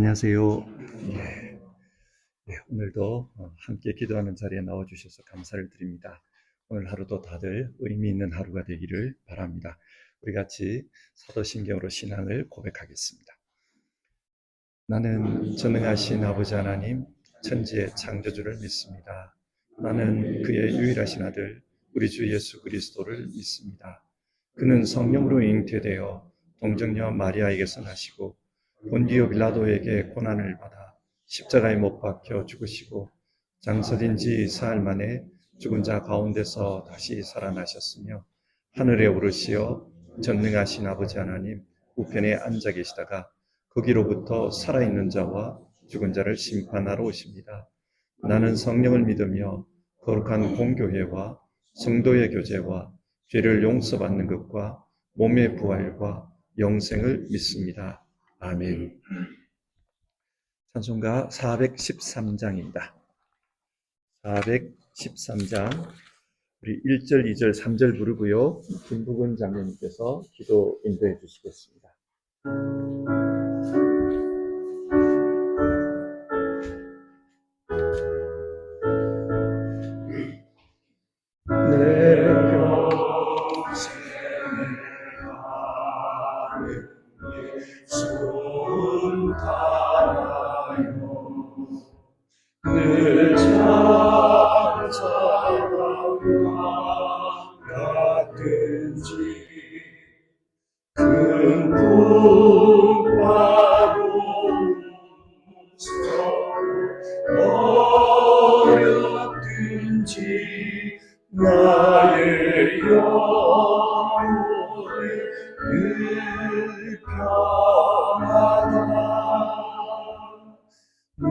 안녕하세요. 오늘도 함께 기도하는 자리에 나와주셔서 감사를 드립니다. 오늘 하루도 다들 의미 있는 하루가 되기를 바랍니다. 우리 같이 사도신경으로 신앙을 고백하겠습니다. 나는 전능하신 아버지 하나님, 천지의 창조주를 믿습니다. 나는 그의 유일하신 아들, 우리 주 예수 그리스도를 믿습니다. 그는 성령으로 잉태되어 동정녀 마리아에게서 나시고 본디오 빌라도에게 고난을 받아 십자가에 못 박혀 죽으시고 장사된 지 사흘 만에 죽은 자 가운데서 다시 살아나셨으며 하늘에 오르시어 전능하신 아버지 하나님 우편에 앉아 계시다가 거기로부터 살아있는 자와 죽은 자를 심판하러 오십니다. 나는 성령을 믿으며 거룩한 공교회와 성도의 교제와 죄를 용서받는 것과 몸의 부활과 영생을 믿습니다. 아멘. 찬송가 413장입니다. 413장 우리 1절, 2절, 3절 부르고요. 김부근 장로님께서 기도 인도해 주시겠습니다. 늘 찾아가든지 큰 풍파로 어렵든지 나의 영혼이 늘 평안하다.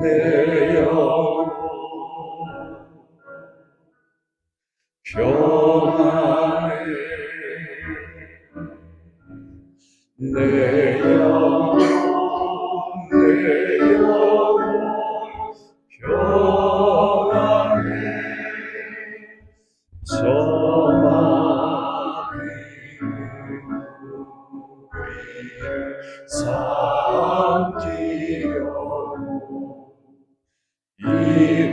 내 영혼 평안해. 내 영혼 평안해. 저마비는 우리를 삼키려고 이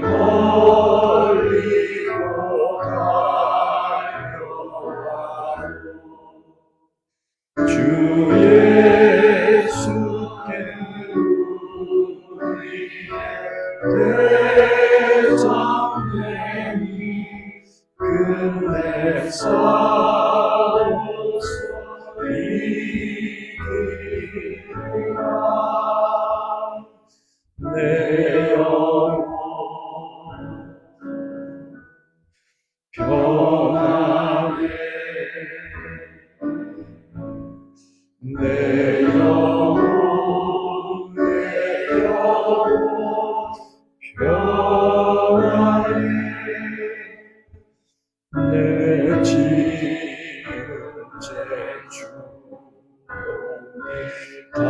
멀리로 달려와도 주 예수께 우리의 대장되니 끝내 싸워서 이기리라. 내 영혼 평안해. 내 영혼 평안해. 내 지은 죄 다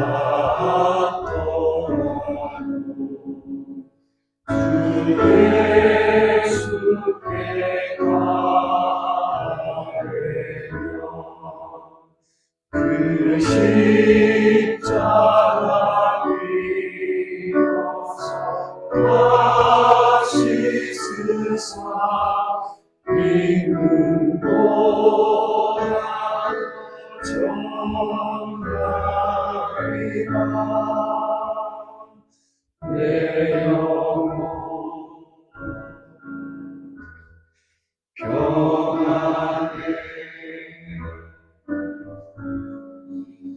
떠나고 주 예수께 가려면 그 십자가 위에서 다시 쓰사 믿는 도다 정말이라. 내 영혼 평안해.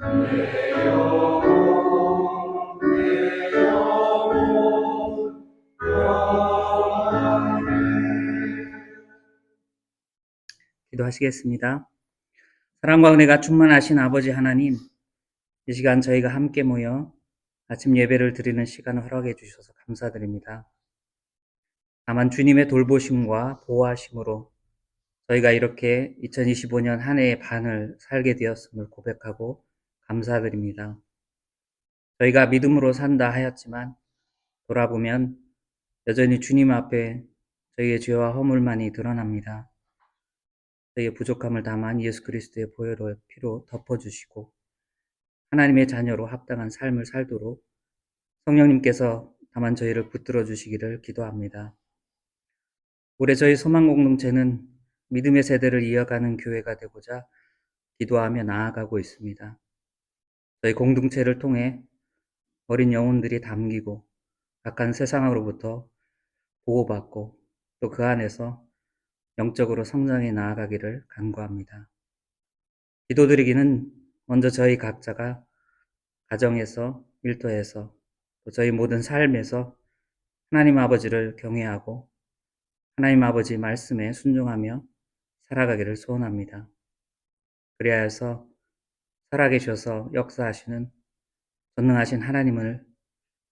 내 영혼 평안해. 기도하시겠습니다. 사랑과 은혜가 충만하신 아버지 하나님, 이 시간 저희가 함께 모여 아침 예배를 드리는 시간을 허락해 주셔서 감사드립니다. 다만 주님의 돌보심과 보호하심으로 저희가 이렇게 2025년 한 해의 반을 살게 되었음을 고백하고 감사드립니다. 저희가 믿음으로 산다 하였지만 돌아보면 여전히 주님 앞에 저희의 죄와 허물만이 드러납니다. 저희의 부족함을 다만 예수 그리스도의 보혈의 피로 덮어주시고 하나님의 자녀로 합당한 삶을 살도록 성령님께서 다만 저희를 붙들어 주시기를 기도합니다. 올해 저희 소망 공동체는 믿음의 세대를 이어가는 교회가 되고자 기도하며 나아가고 있습니다. 저희 공동체를 통해 어린 영혼들이 담기고 악한 세상으로부터 보호받고 또 그 안에서 영적으로 성장해 나아가기를 간구합니다. 기도드리기는 먼저 저희 각자가 가정에서, 일터에서, 또 저희 모든 삶에서 하나님 아버지를 경외하고 하나님 아버지 말씀에 순종하며 살아가기를 소원합니다. 그리하여 해서 살아계셔서 역사하시는 전능하신 하나님을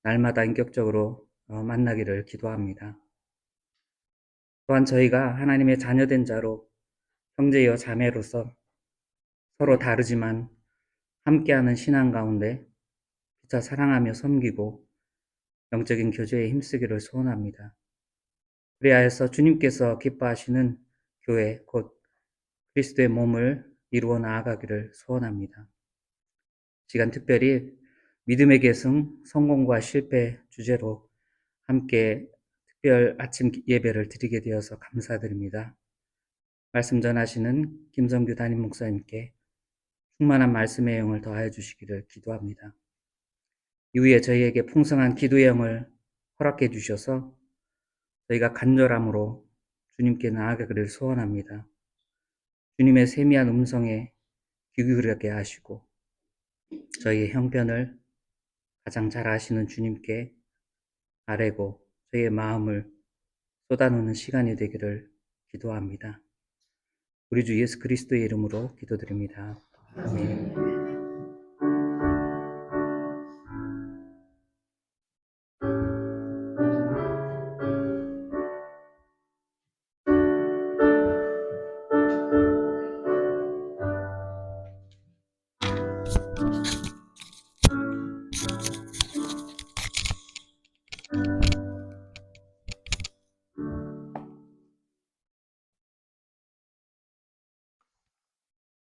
날마다 인격적으로 만나기를 기도합니다. 또한 저희가 하나님의 자녀된 자로 형제여 자매로서 서로 다르지만 함께하는 신앙 가운데 피차 사랑하며 섬기고 영적인 교제에 힘쓰기를 소원합니다. 그리하여서 주님께서 기뻐하시는 교회 곧 그리스도의 몸을 이루어 나아가기를 소원합니다. 시간 특별히 믿음의 계승, 성공과 실패 주제로 함께 특별 아침 예배를 드리게 되어서 감사드립니다. 말씀 전하시는 김성규 담임 목사님께 충만한 말씀의 영을 더하여 주시기를 기도합니다. 이후에 저희에게 풍성한 기도의 영을 허락해 주셔서 저희가 간절함으로 주님께 나아가기를 소원합니다. 주님의 세미한 음성에 귀 기울이게 하시고 저희의 형편을 가장 잘 아시는 주님께 아뢰고 저희의 마음을 쏟아놓는 시간이 되기를 기도합니다. 우리 주 예수 그리스도의 이름으로 기도드립니다. 아멘.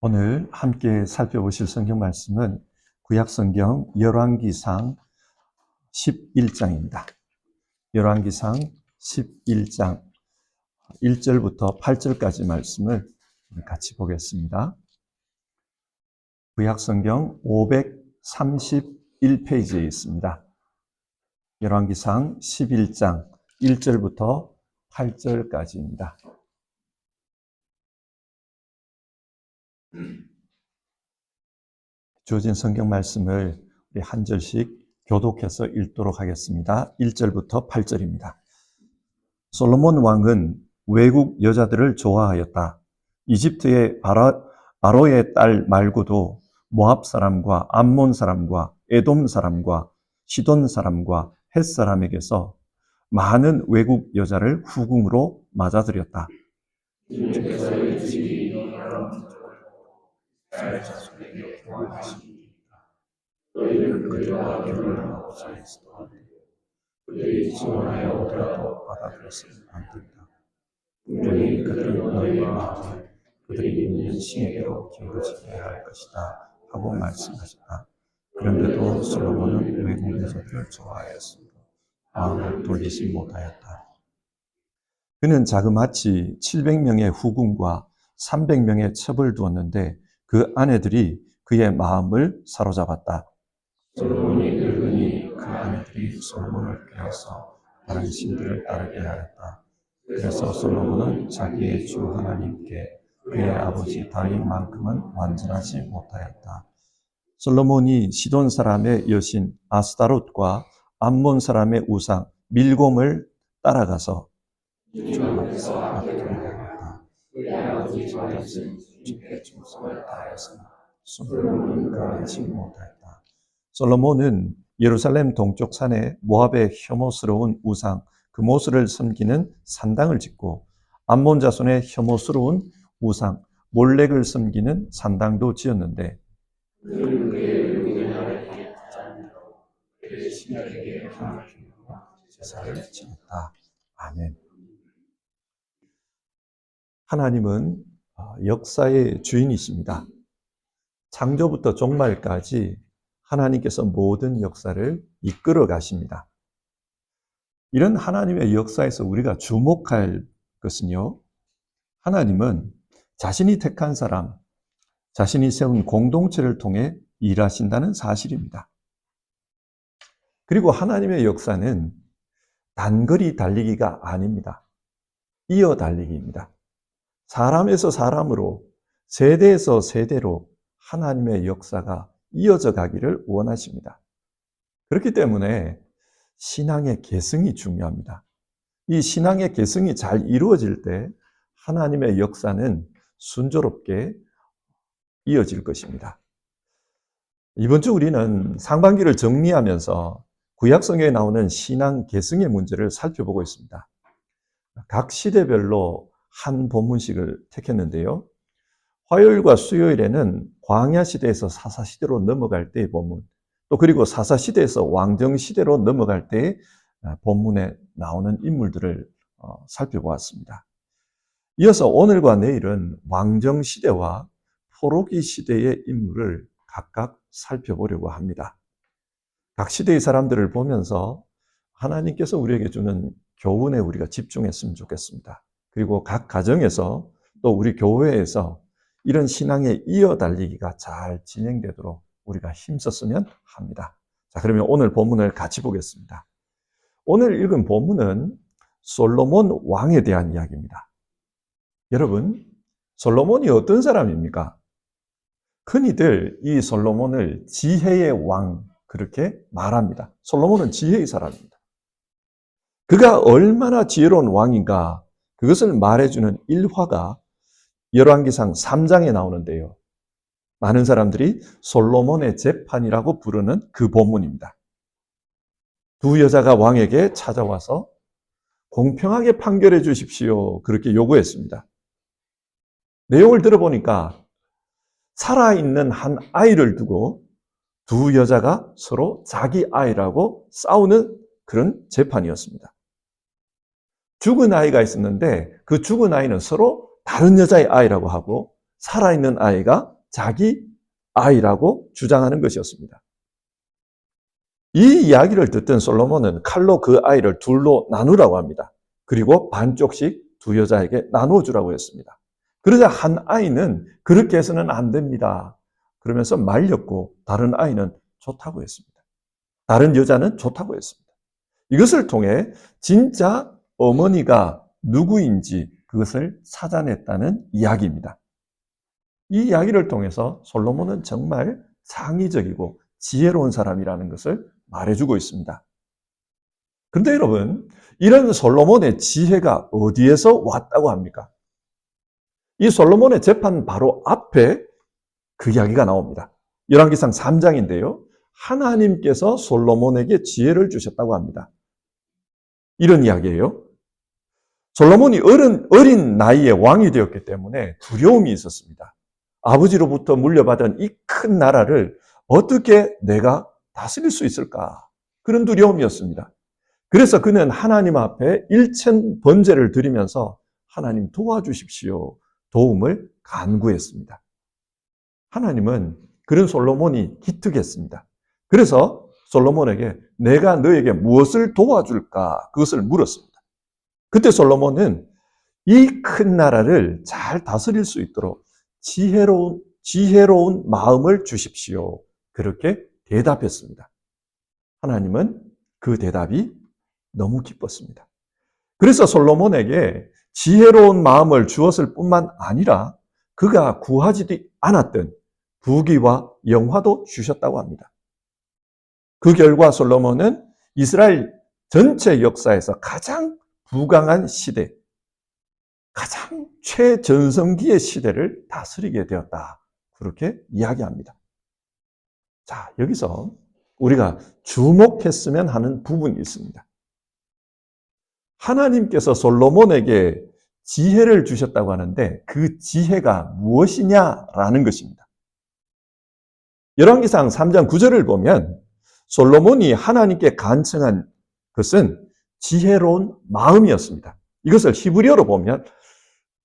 오늘 함께 살펴보실 성경 말씀은 구약성경 열왕기상 11장입니다. 열왕기상 11장 1절부터 8절까지 말씀을 같이 보겠습니다. 구약성경 531페이지에 있습니다. 열왕기상 11장 1절부터 8절까지입니다. 주어진 성경 말씀을 우리 한 절씩 교독해서 읽도록 하겠습니다. 1절부터 8절입니다. 솔로몬 왕은 외국 여자들을 좋아하였다. 이집트의 바로의 딸 말고도 모압 사람과 암몬 사람과 에돔 사람과 시돈 사람과 헷 사람에게서 많은 외국 여자를 후궁으로 맞아들였다. 너희는 그들과 결혼하고 자에서도 그들이 지원하여 오더라도 받아들였으면 안 된다. 분명히 그들은 너희의 마음을 그들이 있는 신에게로 기울이게 할 것이다 하고 말씀하셨다. 그런데도 솔로몬은 외국 여자들을 좋아하였으므로 마음을 돌리지 못하였다. 그는 자그마치 700명의 후궁과 300명의 첩을 두었는데 그 아내들이 그의 마음을 사로잡았다. 솔로몬이 늙으니 그 아내들이 솔로몬을 빼앗아 다른 신들을 따르게 하였다. 그래서 솔로몬은 자기의 주 하나님께 그의 아버지 다윗만큼은 완전하지 못하였다. 솔로몬이 시돈 사람의 여신 아스타롯과 암몬 사람의 우상 밀곰을 따라가서 주 앞에서 압도하였다. 그의 아버지 다윗은 주께 충성을 다하였으나 솔로몬은 그러하지 못하였다. 솔로몬은 예루살렘 동쪽 산에 모압의 혐오스러운 우상 그모스를 섬기는 산당을 짓고 암몬 자손의 혐오스러운 우상 몰렉을 섬기는 산당도 지었는데 그는 그의 외국인 아내에게 부자하고 그의 신하에게 향하시고 제사를 지냈다. 아멘. 하나님은 역사의 주인이십니다. 창조부터 종말까지 하나님께서 모든 역사를 이끌어 가십니다. 이런 하나님의 역사에서 우리가 주목할 것은요, 하나님은 자신이 택한 사람, 자신이 세운 공동체를 통해 일하신다는 사실입니다. 그리고 하나님의 역사는 단거리 달리기가 아닙니다. 이어 달리기입니다. 사람에서 사람으로, 세대에서 세대로 하나님의 역사가 이어져 가기를 원하십니다. 그렇기 때문에 신앙의 계승이 중요합니다. 이 신앙의 계승이 잘 이루어질 때 하나님의 역사는 순조롭게 이어질 것입니다. 이번 주 우리는 상반기를 정리하면서 구약성경에 나오는 신앙 계승의 문제를 살펴보고 있습니다. 각 시대별로 한 본문씩을 택했는데요. 화요일과 수요일에는 광야 시대에서 사사 시대로 넘어갈 때의 본문, 또 그리고 사사 시대에서 왕정 시대로 넘어갈 때의 본문에 나오는 인물들을 살펴보았습니다. 이어서 오늘과 내일은 왕정 시대와 포로기 시대의 인물을 각각 살펴보려고 합니다. 각 시대의 사람들을 보면서 하나님께서 우리에게 주는 교훈에 우리가 집중했으면 좋겠습니다. 그리고 각 가정에서 또 우리 교회에서 이런 신앙의 이어달리기가 잘 진행되도록 우리가 힘썼으면 합니다. 자, 그러면 오늘 본문을 같이 보겠습니다. 오늘 읽은 본문은 솔로몬 왕에 대한 이야기입니다. 여러분, 솔로몬이 어떤 사람입니까? 흔히들 이 솔로몬을 지혜의 왕, 그렇게 말합니다. 솔로몬은 지혜의 사람입니다. 그가 얼마나 지혜로운 왕인가, 그것을 말해주는 일화가 열왕기상 3장에 나오는데요. 많은 사람들이 솔로몬의 재판이라고 부르는 그 본문입니다. 두 여자가 왕에게 찾아와서 공평하게 판결해 주십시오, 그렇게 요구했습니다. 내용을 들어보니까 살아있는 한 아이를 두고 두 여자가 서로 자기 아이라고 싸우는 그런 재판이었습니다. 죽은 아이가 있었는데 그 죽은 아이는 서로 다른 여자의 아이라고 하고 살아있는 아이가 자기 아이라고 주장하는 것이었습니다. 이 이야기를 듣던 솔로몬은 칼로 그 아이를 둘로 나누라고 합니다. 그리고 반쪽씩 두 여자에게 나눠주라고 했습니다. 그러자 한 아이는 그렇게 해서는 안 됩니다, 그러면서 말렸고 다른 아이는 좋다고 했습니다. 다른 여자는 좋다고 했습니다. 이것을 통해 진짜 어머니가 누구인지 그것을 찾아냈다는 이야기입니다. 이 이야기를 통해서 솔로몬은 정말 창의적이고 지혜로운 사람이라는 것을 말해주고 있습니다. 그런데 여러분, 이런 솔로몬의 지혜가 어디에서 왔다고 합니까? 이 솔로몬의 재판 바로 앞에 그 이야기가 나옵니다. 열왕기상 3장인데요. 하나님께서 솔로몬에게 지혜를 주셨다고 합니다. 이런 이야기예요. 솔로몬이 어린 나이에 왕이 되었기 때문에 두려움이 있었습니다. 아버지로부터 물려받은 이 큰 나라를 어떻게 내가 다스릴 수 있을까? 그런 두려움이었습니다. 그래서 그는 하나님 앞에 일천 번제를 드리면서 하나님 도와주십시오, 도움을 간구했습니다. 하나님은 그런 솔로몬이 기특했습니다. 그래서 솔로몬에게 내가 너에게 무엇을 도와줄까? 그것을 물었습니다. 그때 솔로몬은 이 큰 나라를 잘 다스릴 수 있도록 지혜로운 마음을 주십시오, 그렇게 대답했습니다. 하나님은 그 대답이 너무 기뻤습니다. 그래서 솔로몬에게 지혜로운 마음을 주었을 뿐만 아니라 그가 구하지도 않았던 부귀와 영화도 주셨다고 합니다. 그 결과 솔로몬은 이스라엘 전체 역사에서 가장 부강한 시대, 가장 최전성기의 시대를 다스리게 되었다, 그렇게 이야기합니다. 자, 여기서 우리가 주목했으면 하는 부분이 있습니다. 하나님께서 솔로몬에게 지혜를 주셨다고 하는데 그 지혜가 무엇이냐라는 것입니다. 열왕기상 3장 9절을 보면 솔로몬이 하나님께 간청한 것은 지혜로운 마음이었습니다. 이것을 히브리어로 보면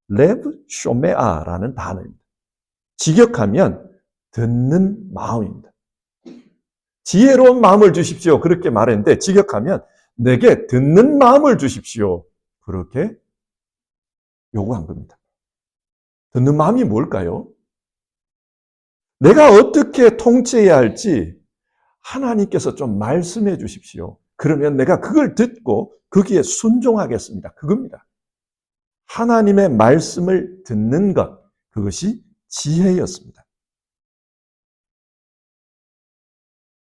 레브 쇼메아라는 단어입니다. 직역하면 듣는 마음입니다. 지혜로운 마음을 주십시오. 그렇게 말했는데 직역하면 내게 듣는 마음을 주십시오. 그렇게 요구한 겁니다. 듣는 마음이 뭘까요? 내가 어떻게 통치해야 할지 하나님께서 좀 말씀해 주십시오. 그러면 내가 그걸 듣고 거기에 순종하겠습니다. 그겁니다. 하나님의 말씀을 듣는 것, 그것이 지혜였습니다.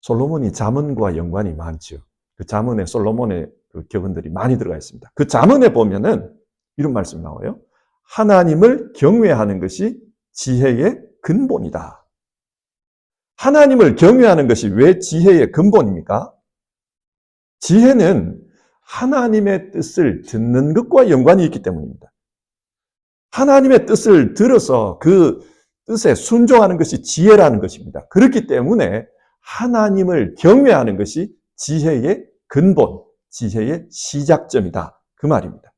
솔로몬이 잠언과 연관이 많죠. 그 잠언에 솔로몬의 그 격언들이 많이 들어가 있습니다. 그 잠언에 보면은 이런 말씀이 나와요. 하나님을 경외하는 것이 지혜의 근본이다. 하나님을 경외하는 것이 왜 지혜의 근본입니까? 지혜는 하나님의 뜻을 듣는 것과 연관이 있기 때문입니다. 하나님의 뜻을 들어서 그 뜻에 순종하는 것이 지혜라는 것입니다. 그렇기 때문에 하나님을 경외하는 것이 지혜의 근본, 지혜의 시작점이다. 그 말입니다.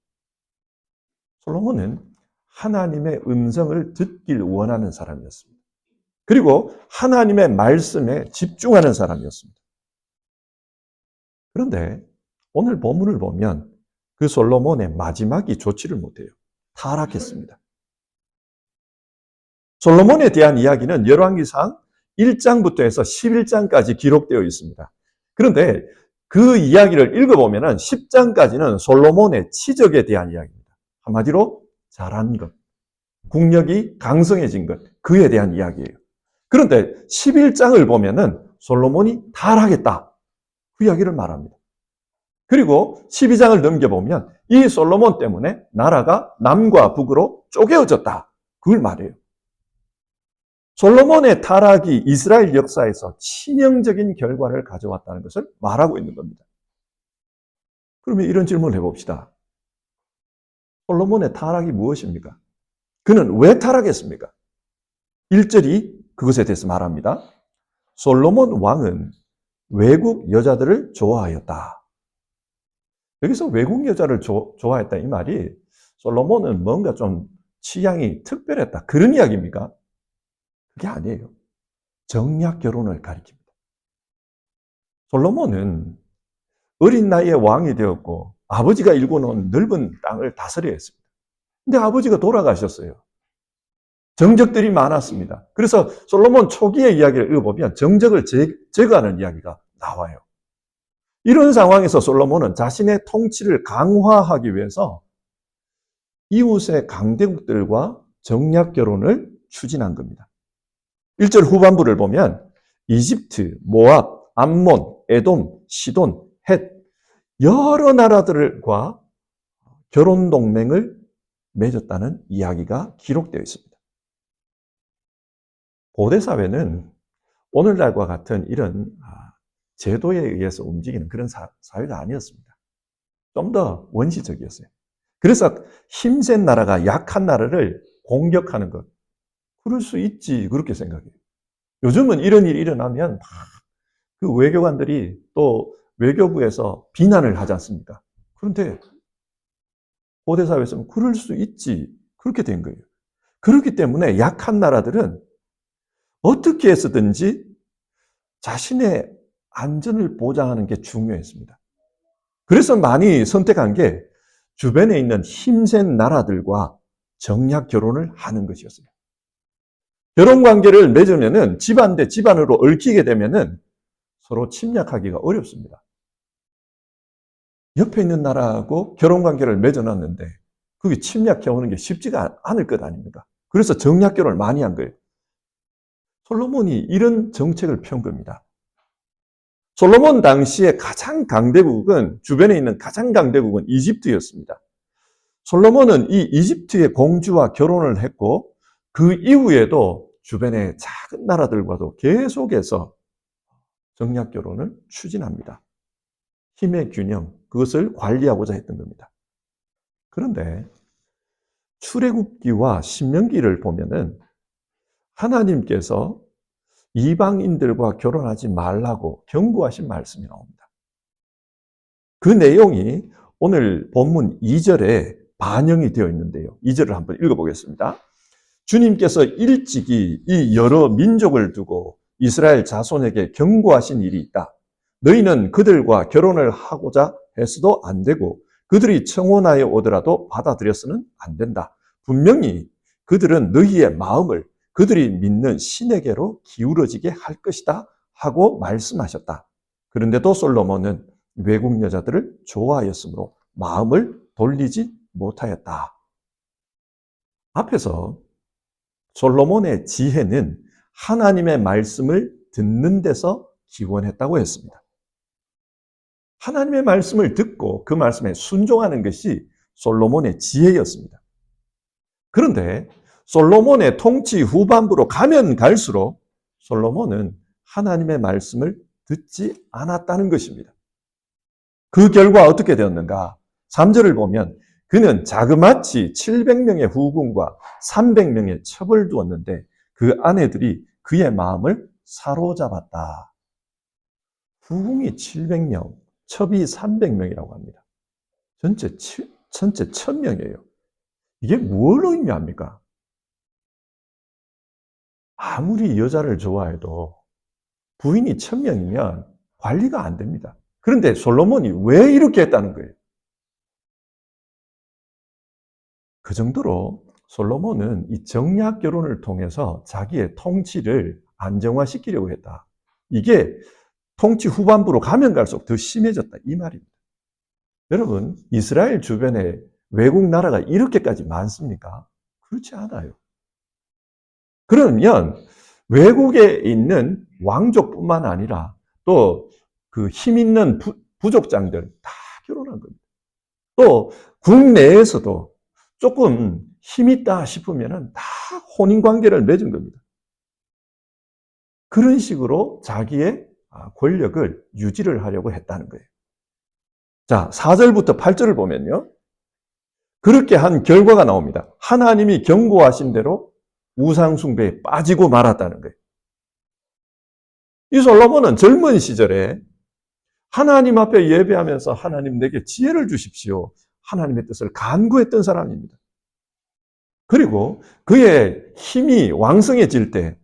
솔로몬은 하나님의 음성을 듣길 원하는 사람이었습니다. 그리고 하나님의 말씀에 집중하는 사람이었습니다. 그런데 오늘 본문을 보면 그 솔로몬의 마지막이 좋지를 못해요. 타락했습니다. 솔로몬에 대한 이야기는 열왕기상 1장부터 해서 11장까지 기록되어 있습니다. 그런데 그 이야기를 읽어보면 10장까지는 솔로몬의 치적에 대한 이야기입니다. 한마디로 잘한 것, 국력이 강성해진 것, 그에 대한 이야기예요. 그런데 11장을 보면은 솔로몬이 타락했다. 그 이야기를 말합니다. 그리고 12장을 넘겨보면 이 솔로몬 때문에 나라가 남과 북으로 쪼개어졌다. 그걸 말해요. 솔로몬의 타락이 이스라엘 역사에서 치명적인 결과를 가져왔다는 것을 말하고 있는 겁니다. 그러면 이런 질문을 해봅시다. 솔로몬의 타락이 무엇입니까? 그는 왜 타락했습니까? 1절이 그것에 대해서 말합니다. 솔로몬 왕은 외국 여자들을 좋아하였다. 여기서 외국 여자를 좋아했다 이 말이 솔로몬은 뭔가 좀 취향이 특별했다. 그런 이야기입니까? 그게 아니에요. 정략 결혼을 가리킵니다. 솔로몬은 어린 나이에 왕이 되었고 아버지가 일궈놓은 넓은 땅을 다스려야 했습니다. 근데 아버지가 돌아가셨어요. 정적들이 많았습니다. 그래서 솔로몬 초기의 이야기를 읽어보면 정적을 제거하는 이야기가 나와요. 이런 상황에서 솔로몬은 자신의 통치를 강화하기 위해서 이웃의 강대국들과 정략 결혼을 추진한 겁니다. 1절 후반부를 보면 이집트, 모압, 암몬, 에돔, 시돈, 헷 여러 나라들과 결혼 동맹을 맺었다는 이야기가 기록되어 있습니다. 고대 사회는 오늘날과 같은 이런 제도에 의해서 움직이는 그런 사회가 아니었습니다. 좀 더 원시적이었어요. 그래서 힘센 나라가 약한 나라를 공격하는 것, 그럴 수 있지 그렇게 생각해요. 요즘은 이런 일이 일어나면 그 외교관들이 또 외교부에서 비난을 하지 않습니까? 그런데 고대 사회에서는 그럴 수 있지 그렇게 된 거예요. 그렇기 때문에 약한 나라들은 어떻게 해서든지 자신의 안전을 보장하는 게 중요했습니다. 그래서 많이 선택한 게 주변에 있는 힘센 나라들과 정략 결혼을 하는 것이었습니다. 결혼 관계를 맺으면은 집안 대 집안으로 얽히게 되면은 서로 침략하기가 어렵습니다. 옆에 있는 나라하고 결혼 관계를 맺어놨는데 그게 침략해 오는 게 쉽지가 않을 것 아닙니까? 그래서 정략 결혼을 많이 한 거예요. 솔로몬이 이런 정책을 펴온 겁니다. 솔로몬 당시에 가장 강대국은 주변에 있는 가장 강대국은 이집트였습니다. 솔로몬은 이 이집트의 공주와 결혼을 했고 그 이후에도 주변의 작은 나라들과도 계속해서 정략 결혼을 추진합니다. 힘의 균형, 그것을 관리하고자 했던 겁니다. 그런데 출애굽기와 신명기를 보면은 하나님께서 이방인들과 결혼하지 말라고 경고하신 말씀이 나옵니다. 그 내용이 오늘 본문 2절에 반영이 되어 있는데요. 2절을 한번 읽어보겠습니다. 주님께서 일찍이 이 여러 민족을 두고 이스라엘 자손에게 경고하신 일이 있다. 너희는 그들과 결혼을 하고자 해서도 안 되고 그들이 청혼하여 오더라도 받아들여서는 안 된다. 분명히 그들은 너희의 마음을 그들이 믿는 신에게로 기울어지게 할 것이다 하고 말씀하셨다. 그런데도 솔로몬은 외국 여자들을 좋아하였으므로 마음을 돌리지 못하였다. 앞에서 솔로몬의 지혜는 하나님의 말씀을 듣는 데서 기원했다고 했습니다. 하나님의 말씀을 듣고 그 말씀에 순종하는 것이 솔로몬의 지혜였습니다. 그런데 솔로몬의 통치 후반부로 가면 갈수록 솔로몬은 하나님의 말씀을 듣지 않았다는 것입니다. 그 결과 어떻게 되었는가? 3절을 보면 그는 자그마치 700명의 후궁과 300명의 첩을 두었는데 그 아내들이 그의 마음을 사로잡았다. 후궁이 700명, 첩이 300명이라고 합니다. 전체 1000명이에요. 이게 뭘 의미합니까? 아무리 여자를 좋아해도 부인이 1000명이면 관리가 안 됩니다. 그런데 솔로몬이 왜 이렇게 했다는 거예요? 그 정도로 솔로몬은 이 정략 결혼을 통해서 자기의 통치를 안정화시키려고 했다. 이게 통치 후반부로 가면 갈수록 더 심해졌다 이 말입니다. 여러분, 이스라엘 주변에 외국 나라가 이렇게까지 많습니까? 그렇지 않아요. 그러면 외국에 있는 왕족뿐만 아니라 또 그 힘 있는 부족장들 다 결혼한 겁니다. 또 국내에서도 조금 힘 있다 싶으면 다 혼인 관계를 맺은 겁니다. 그런 식으로 자기의 권력을 유지를 하려고 했다는 거예요. 자, 4절부터 8절을 보면요. 그렇게 한 결과가 나옵니다. 하나님이 경고하신 대로 우상숭배에 빠지고 말았다는 거예요. 이 솔로몬은 젊은 시절에 하나님 앞에 예배하면서 하나님 내게 지혜를 주십시오. 하나님의 뜻을 간구했던 사람입니다. 그리고 그의 힘이 왕성해질 때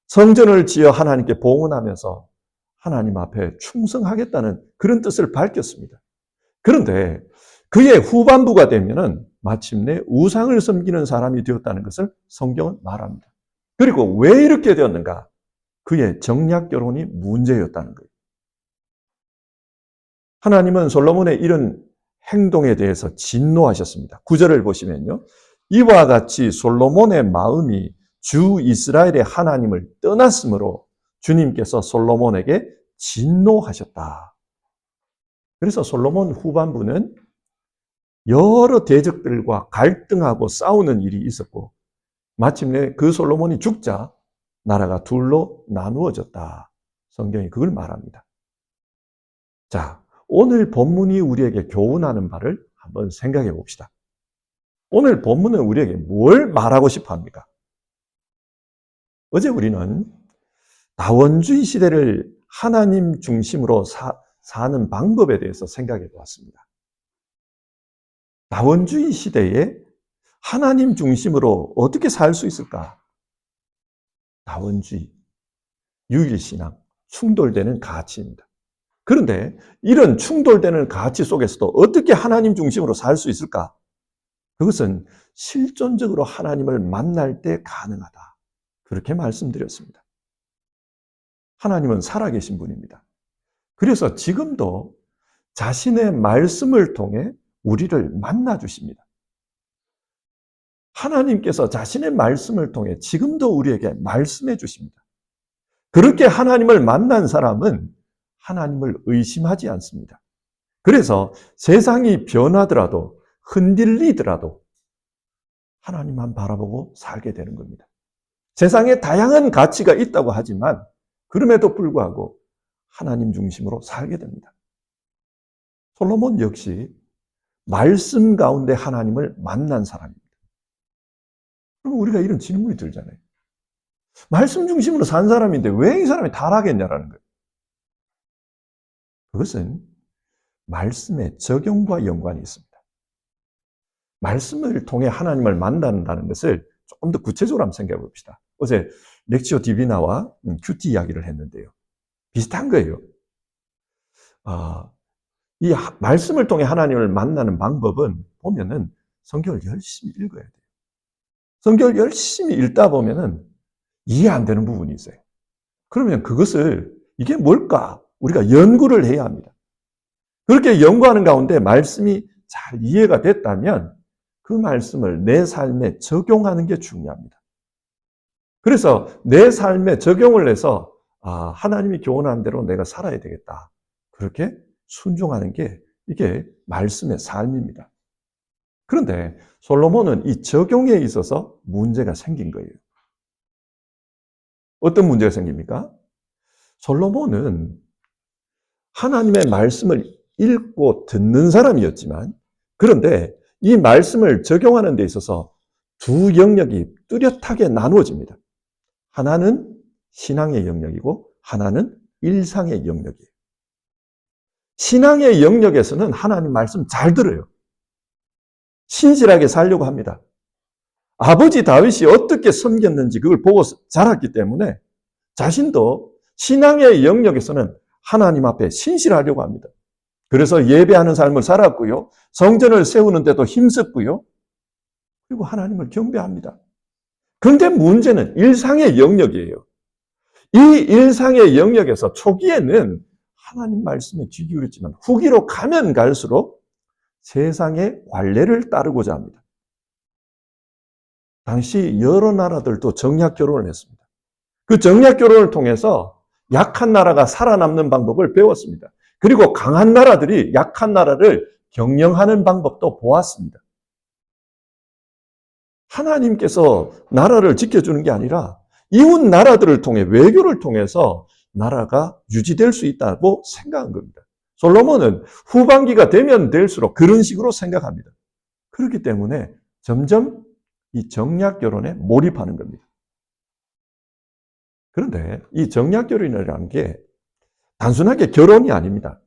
성전을 지어 하나님께 봉헌하면서 하나님 앞에 충성하겠다는 그런 뜻을 밝혔습니다. 그런데 그의 후반부가 되면은 마침내 우상을 섬기는 사람이 되었다는 것을 성경은 말합니다. 그리고 왜 이렇게 되었는가? 그의 정략 결혼이 문제였다는 거예요. 하나님은 솔로몬의 이런 행동에 대해서 진노하셨습니다. 9절을 보시면요. 이와 같이 솔로몬의 마음이 주 이스라엘의 하나님을 떠났으므로 주님께서 솔로몬에게 진노하셨다. 그래서 솔로몬 후반부는 여러 대적들과 갈등하고 싸우는 일이 있었고 마침내 그 솔로몬이 죽자 나라가 둘로 나누어졌다. 성경이 그걸 말합니다. 자, 오늘 본문이 우리에게 교훈하는 바를 한번 생각해 봅시다. 오늘 본문은 우리에게 뭘 말하고 싶어 합니까? 어제 우리는 다원주의 시대를 하나님 중심으로 사는 방법에 대해서 생각해 보았습니다. 다원주의 시대에 하나님 중심으로 어떻게 살 수 있을까? 다원주의, 유일신앙, 충돌되는 가치입니다. 그런데 이런 충돌되는 가치 속에서도 어떻게 하나님 중심으로 살 수 있을까? 그것은 실존적으로 하나님을 만날 때 가능하다. 그렇게 말씀드렸습니다. 하나님은 살아계신 분입니다. 그래서 지금도 자신의 말씀을 통해 우리를 만나 주십니다. 하나님께서 자신의 말씀을 통해 지금도 우리에게 말씀해 주십니다. 그렇게 하나님을 만난 사람은 하나님을 의심하지 않습니다. 그래서 세상이 변하더라도 흔들리더라도 하나님만 바라보고 살게 되는 겁니다. 세상에 다양한 가치가 있다고 하지만 그럼에도 불구하고 하나님 중심으로 살게 됩니다. 솔로몬 역시 말씀 가운데 하나님을 만난 사람입니다. 그럼 우리가 이런 질문이 들잖아요. 말씀 중심으로 산 사람인데 왜 이 사람이 타락했냐라는 거예요. 그것은 말씀의 적용과 연관이 있습니다. 말씀을 통해 하나님을 만난다는 것을 조금 더 구체적으로 한번 생각해 봅시다. 어제 렉치오 디비나와 큐티 이야기를 했는데요. 비슷한 거예요. 이 말씀을 통해 하나님을 만나는 방법은 보면은 성경을 열심히 읽어야 돼요. 성경을 열심히 읽다 보면은 이해 안 되는 부분이 있어요. 그러면 그것을 이게 뭘까? 우리가 연구를 해야 합니다. 그렇게 연구하는 가운데 말씀이 잘 이해가 됐다면 그 말씀을 내 삶에 적용하는 게 중요합니다. 그래서 내 삶에 적용을 해서 하나님이 교훈한 대로 내가 살아야 되겠다. 그렇게 순종하는 게 이게 말씀의 삶입니다. 그런데 솔로몬은 이 적용에 있어서 문제가 생긴 거예요. 어떤 문제가 생깁니까? 솔로몬은 하나님의 말씀을 읽고 듣는 사람이었지만, 그런데 이 말씀을 적용하는 데 있어서 두 영역이 뚜렷하게 나누어집니다. 하나는 신앙의 영역이고 하나는 일상의 영역이에요. 신앙의 영역에서는 하나님 말씀 잘 들어요. 신실하게 살려고 합니다. 아버지 다윗이 어떻게 섬겼는지 그걸 보고 자랐기 때문에 자신도 신앙의 영역에서는 하나님 앞에 신실하려고 합니다. 그래서 예배하는 삶을 살았고요. 성전을 세우는데도 힘썼고요. 그리고 하나님을 경배합니다. 그런데 문제는 일상의 영역이에요. 이 일상의 영역에서 초기에는 하나님 말씀에 귀 기울였지만 후기로 가면 갈수록 세상의 관례를 따르고자 합니다. 당시 여러 나라들도 정략 결혼을 했습니다. 그 정략 결혼을 통해서 약한 나라가 살아남는 방법을 배웠습니다. 그리고 강한 나라들이 약한 나라를 경영하는 방법도 보았습니다. 하나님께서 나라를 지켜주는 게 아니라 이웃 나라들을 통해 외교를 통해서 나라가 유지될 수 있다고 생각한 겁니다. 솔로몬은 후반기가 되면 될수록 그런 식으로 생각합니다. 그렇기 때문에 점점 이 정략 결혼에 몰입하는 겁니다. 그런데 이 정략 결혼이라는 게 단순하게 결혼이 아닙니다.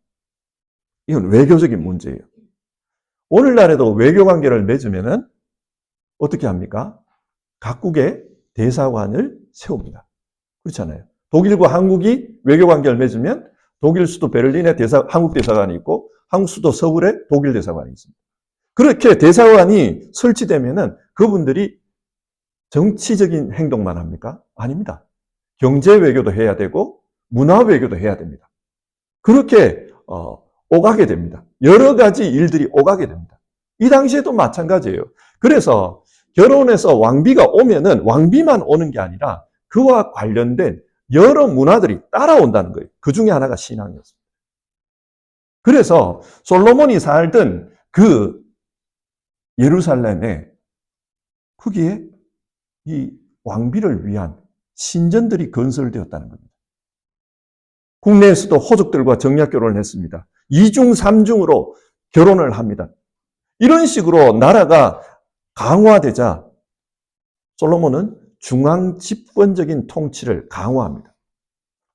이건 외교적인 문제예요. 오늘날에도 외교 관계를 맺으면은 어떻게 합니까? 각국의 대사관을 세웁니다. 그렇잖아요. 독일과 한국이 외교 관계를 맺으면 독일 수도 베를린에 한국 대사관이 있고 한국 수도 서울에 독일 대사관이 있습니다. 그렇게 대사관이 설치되면은 그분들이 정치적인 행동만 합니까? 아닙니다. 경제 외교도 해야 되고 문화 외교도 해야 됩니다. 그렇게 오가게 됩니다. 여러 가지 일들이 오가게 됩니다. 이 당시에도 마찬가지예요. 그래서 결혼해서 왕비가 오면은 왕비만 오는 게 아니라 그와 관련된 여러 문화들이 따라온다는 거예요. 그 중에 하나가 신앙이었습니다. 그래서 솔로몬이 살던 그 예루살렘에 거기에 이 왕비를 위한 신전들이 건설되었다는 겁니다. 국내에서도 호족들과 정략 결혼을 했습니다. 2중, 3중으로 결혼을 합니다. 이런 식으로 나라가 강화되자 솔로몬은 중앙 집권적인 통치를 강화합니다.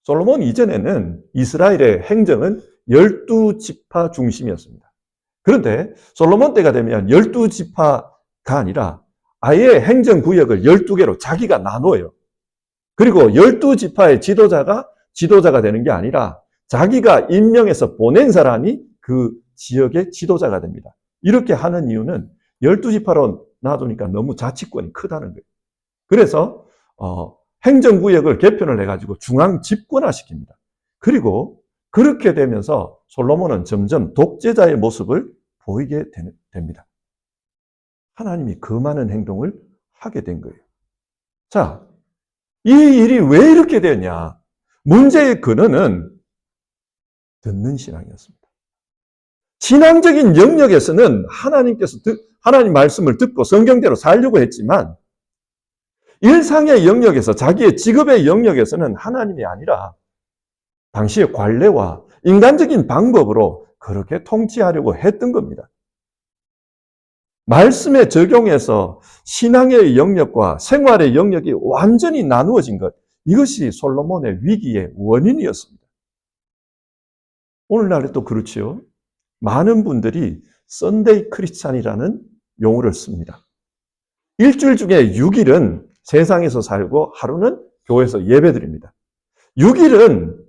솔로몬 이전에는 이스라엘의 행정은 12지파 중심이었습니다. 그런데 솔로몬 때가 되면 12지파가 아니라 아예 행정구역을 12개로 자기가 나눠요. 그리고 12지파의 지도자가 되는 게 아니라 자기가 임명해서 보낸 사람이 그 지역의 지도자가 됩니다. 이렇게 하는 이유는 12지파로 놔두니까 너무 자치권이 크다는 거예요. 그래서 행정구역을 개편을 해가지고 중앙 집권화시킵니다. 그리고 그렇게 되면서 솔로몬은 점점 독재자의 모습을 보이게 됩니다. 하나님이 그 많은 행동을 하게 된 거예요. 자, 이 일이 왜 이렇게 되냐? 문제의 근원은 듣는 신앙이었습니다. 신앙적인 영역에서는 하나님 말씀을 듣고 성경대로 살려고 했지만 일상의 영역에서 자기의 직업의 영역에서는 하나님이 아니라 당시의 관례와 인간적인 방법으로 그렇게 통치하려고 했던 겁니다. 말씀에 적용해서 신앙의 영역과 생활의 영역이 완전히 나누어진 것, 이것이 솔로몬의 위기의 원인이었습니다. 오늘날에도 그렇지요. 많은 분들이 썬데이 크리스찬이라는 용어를 씁니다. 일주일 중에 6일은 세상에서 살고 하루는 교회에서 예배드립니다. 6일은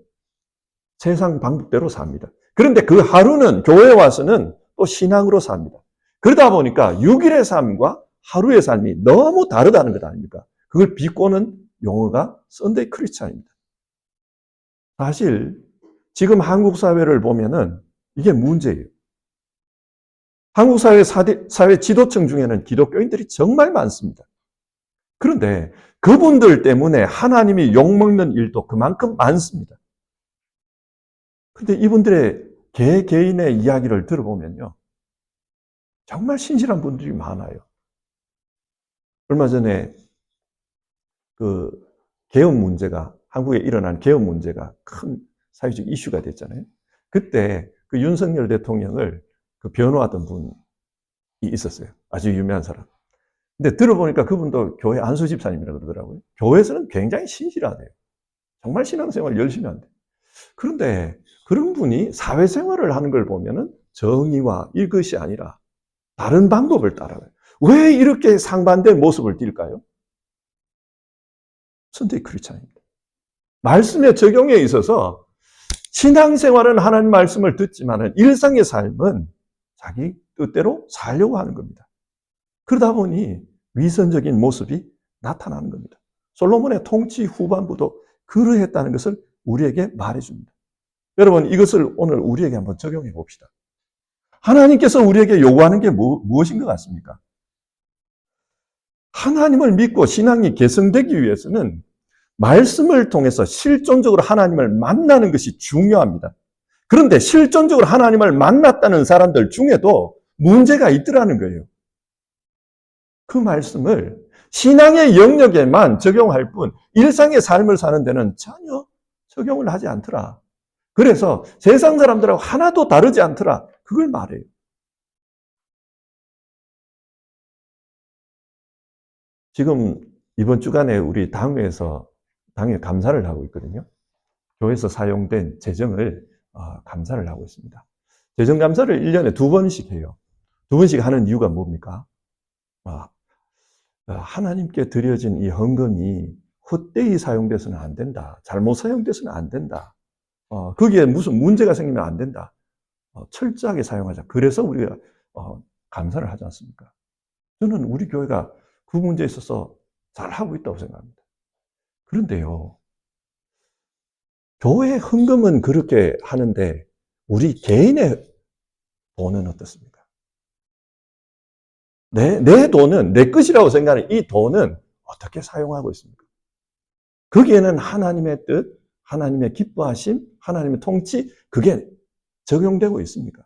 세상 방법대로 삽니다. 그런데 그 하루는 교회에 와서는 또 신앙으로 삽니다. 그러다 보니까 6일의 삶과 하루의 삶이 너무 다르다는 것 아닙니까? 그걸 비꼬는 용어가 썬데이 크리스찬입니다. 사실 지금 한국 사회를 보면은 이게 문제예요. 한국 사회 지도층 중에는 기독교인들이 정말 많습니다. 그런데 그분들 때문에 하나님이 욕먹는 일도 그만큼 많습니다. 그런데 이분들의 개개인의 이야기를 들어보면요. 정말 신실한 분들이 많아요. 얼마 전에 그 계엄 문제가, 한국에 일어난 계엄 문제가 큰 사회적 이슈가 됐잖아요. 그때 그 윤석열 대통령을 그 변호하던 분이 있었어요. 아주 유명한 사람. 근데 들어보니까 그분도 교회 안수 집사님이라고 그러더라고요. 교회에서는 굉장히 신실하대요. 정말 신앙생활 열심히 한대요. 그런데 그런 분이 사회생활을 하는 걸 보면은 정의와 이것이 아니라 다른 방법을 따라가요. 왜 이렇게 상반된 모습을 띨까요? 썬데이 크리스찬입니다. 말씀의 적용에 있어서 신앙생활은 하나님 말씀을 듣지만은 일상의 삶은 자기 뜻대로 살려고 하는 겁니다. 그러다 보니 위선적인 모습이 나타나는 겁니다. 솔로몬의 통치 후반부도 그러했다는 것을 우리에게 말해줍니다. 여러분, 이것을 오늘 우리에게 한번 적용해 봅시다. 하나님께서 우리에게 요구하는 게 무엇인 것 같습니까? 하나님을 믿고 신앙이 개성되기 위해서는 말씀을 통해서 실존적으로 하나님을 만나는 것이 중요합니다. 그런데 실존적으로 하나님을 만났다는 사람들 중에도 문제가 있더라는 거예요. 그 말씀을 신앙의 영역에만 적용할 뿐 일상의 삶을 사는 데는 전혀 적용을 하지 않더라. 그래서 세상 사람들하고 하나도 다르지 않더라. 그걸 말해요. 지금 이번 주간에 우리 당회에서 당회 감사를 하고 있거든요. 교회에서 사용된 재정을 감사를 하고 있습니다. 재정 감사를 1년에 2번씩 해요. 2번씩 하는 이유가 뭡니까? 하나님께 드려진 이 헌금이 헛되이 사용돼서는 안 된다. 잘못 사용돼서는 안 된다. 거기에 무슨 문제가 생기면 안 된다. 철저하게 사용하자. 그래서 우리가 감사를 하지 않습니까? 저는 우리 교회가 그 문제에 있어서 잘하고 있다고 생각합니다. 그런데요, 교회 헌금은 그렇게 하는데 우리 개인의 돈은 어떻습니까? 내 돈은 내 것이라고 생각하는 이 돈은 어떻게 사용하고 있습니까? 거기에는 하나님의 뜻, 하나님의 기뻐하심, 하나님의 통치, 그게 적용되고 있습니까?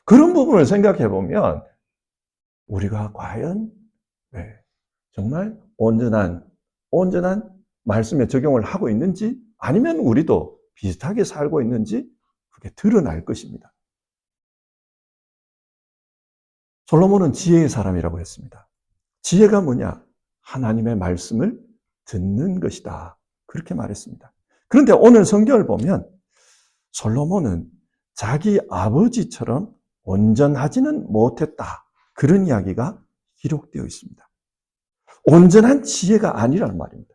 그런 부분을 생각해 보면 우리가 과연 정말 온전한 말씀에 적용을 하고 있는지 아니면 우리도 비슷하게 살고 있는지 그게 드러날 것입니다. 솔로몬은 지혜의 사람이라고 했습니다. 지혜가 뭐냐? 하나님의 말씀을 듣는 것이다. 그렇게 말했습니다. 그런데 오늘 성경을 보면 솔로몬은 자기 아버지처럼 온전하지는 못했다. 그런 이야기가 기록되어 있습니다. 온전한 지혜가 아니라는 말입니다.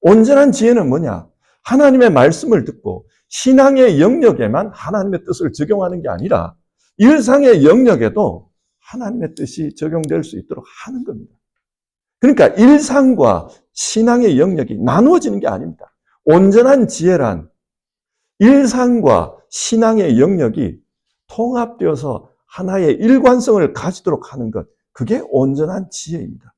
온전한 지혜는 뭐냐? 하나님의 말씀을 듣고 신앙의 영역에만 하나님의 뜻을 적용하는 게 아니라 일상의 영역에도 하나님의 뜻이 적용될 수 있도록 하는 겁니다. 그러니까 일상과 신앙의 영역이 나누어지는 게 아닙니다. 온전한 지혜란 일상과 신앙의 영역이 통합되어서 하나의 일관성을 가지도록 하는 것, 그게 온전한 지혜입니다.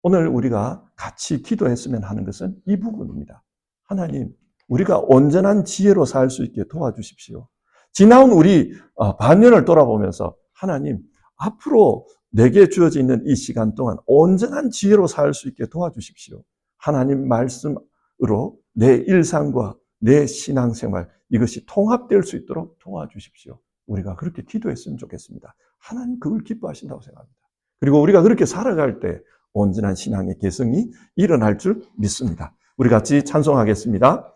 오늘 우리가 같이 기도했으면 하는 것은 이 부분입니다. 하나님, 우리가 온전한 지혜로 살 수 있게 도와주십시오. 지나온 우리 반년을 돌아보면서 하나님, 앞으로 내게 주어져 있는 이 시간 동안 온전한 지혜로 살 수 있게 도와주십시오. 하나님 말씀으로 내 일상과 내 신앙생활, 이것이 통합될 수 있도록 도와주십시오. 우리가 그렇게 기도했으면 좋겠습니다. 하나님 그걸 기뻐하신다고 생각합니다. 그리고 우리가 그렇게 살아갈 때 온전한 신앙의 개성이 일어날 줄 믿습니다. 우리 같이 찬송하겠습니다.